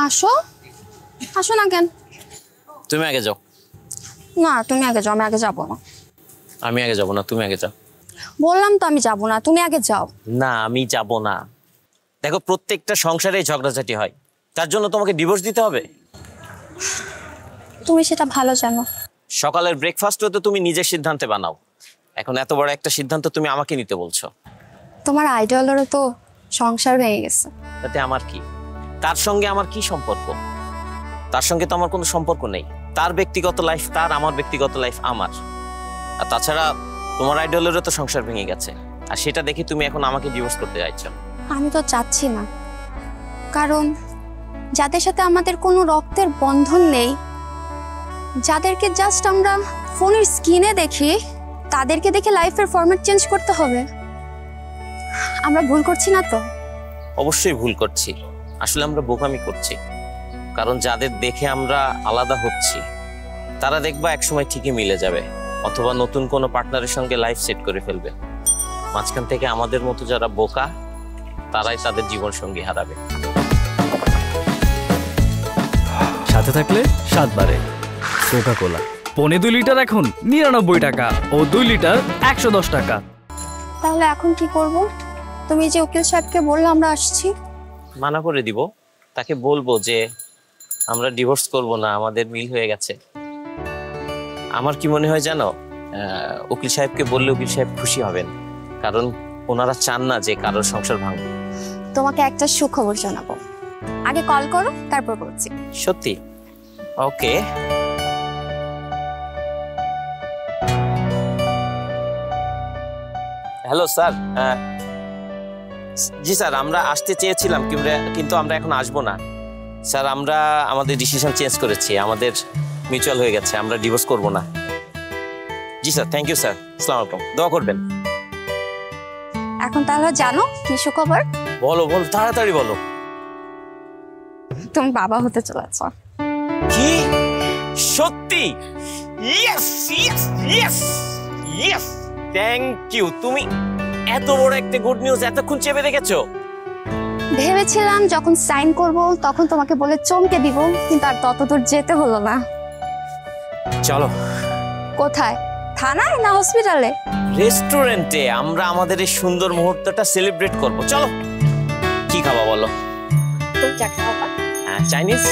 আসো আসো না কেন? তুমি আগে যাও। না তুমি আগে যাও, আমি আগে যাবো না। আমি আগে যাবো না, তুমি আগে যাও। বললাম তো আমি যাবো না, তুমি আগে যাও। না আমি যাব না। দেখো প্রত্যেকটা সংসারে ঝগড়াঝাটি হয়, তার জন্য তোমাকে ডিভোর্স দিতে হবে? তুমি সেটা ভালো জানো। সকালের ব্রেকফাস্টও তো তুমি নিজের সিদ্ধান্তে বানাও, এখন এত বড় একটা সিদ্ধান্ত তুমি আমাকে নিতে বলছো। তোমার আইডলেরও তো সংসার ভেঙে গেছে। তাতে আমার কি? তার সঙ্গে আমার কি সম্পর্ক? তার সঙ্গে তো আমার কোনো সম্পর্ক নেই। তার ব্যক্তিগত লাইফ তার, আমার ব্যক্তিগত লাইফ আমার। আর তাছাড়া তোমার আইডলেরও তো সংসার ভেঙে গেছে, আর সেটা দেখে তুমি এখন আমাকে ডিভোর্স করতে চাইছো। আমি তো চাচ্ছি না, কারণ যাদের সাথে আমাদের কোনো রক্তের বন্ধন নেই, যাদেরকে জাস্ট আমরা ফোনের স্ক্রিনে দেখি, তাদেরকে দেখে লাইফের ফরম্যাট চেঞ্জ করতে হবে। আমরা ভুল করছি না তো? অবশ্যই ভুল করছি, আসলে আমরা বোকামি করছি। কারণ যাদের দেখে আমরা আলাদা হচ্ছি, তারা দেখবা একসময় ঠিকই মিলে যাবে, অথবা নতুন কোনো পার্টনারের সঙ্গে লাইফ সেট করে ফেলবে। মাঝখান থেকে আমাদের মতো যারা বোকা, তারাই তাদের জীবন সঙ্গী হারাবে। সাথে থাকলে 7 বারে কোকা কোলা। 2.5 লিটার এখন 99 টাকা ও 2 লিটার 110 টাকা। তাহলে এখন কি করব? তুমি যে উকিল সাহেবকে বললে আমরা আসছি, মানা করে দিব। তাকে বলবো যে আমরা ডিভোর্স করব না, আমাদের মিল হয়ে গেছে। আমার কি মনে হয় জানো, উকিল সাহেবকে বললে উকিল সাহেব খুশি হবেন, কারণ ওনারা চান না যে কারোর সংসার ভাঙবে। তোমাকে একটা সুখবর জানাবো, আগে কল করো তারপর বলছি। সত্যি? ওকে। Hello sir. জি স্যার, আমরা আসতে চেয়েছিলাম কিন্তু আমরা এখন আসবো না স্যার। আমরা আমাদের ডিসিশন চেঞ্জ করেছি, আমাদের মিউচুয়াল হয়ে গেছে, আমরা ডিভোর্স করব না। জি স্যার, থ্যাংক ইউ স্যার। আসসালামু আলাইকুম, দোয়া করবেন। এখন তাহলে জানো কি সুখবর? বলো বলো, তাড়াতাড়ি বলো। তুমি বাবা হতে চলেছ। কি? সত্যি? Yes yes yes yes, thank you. তুমি এত বড় একটা গুড নিউজ এতক্ষণ চেপে রেখেছো? ভেবেছিলাম যখন সাইন করব তখন তোমাকে বলে চমকে দিব, কিন্তু আর ততদূর যেতে হলো না। চলো। কোথায়? থানায় না হসপিটালে? রেস্টুরেন্টে। আমরা আমাদের এই সুন্দর মুহূর্তটা সেলিব্রেট করব। চলো। কি খাবা বলো? তুমি যা খাওয়া। চাইনিজ।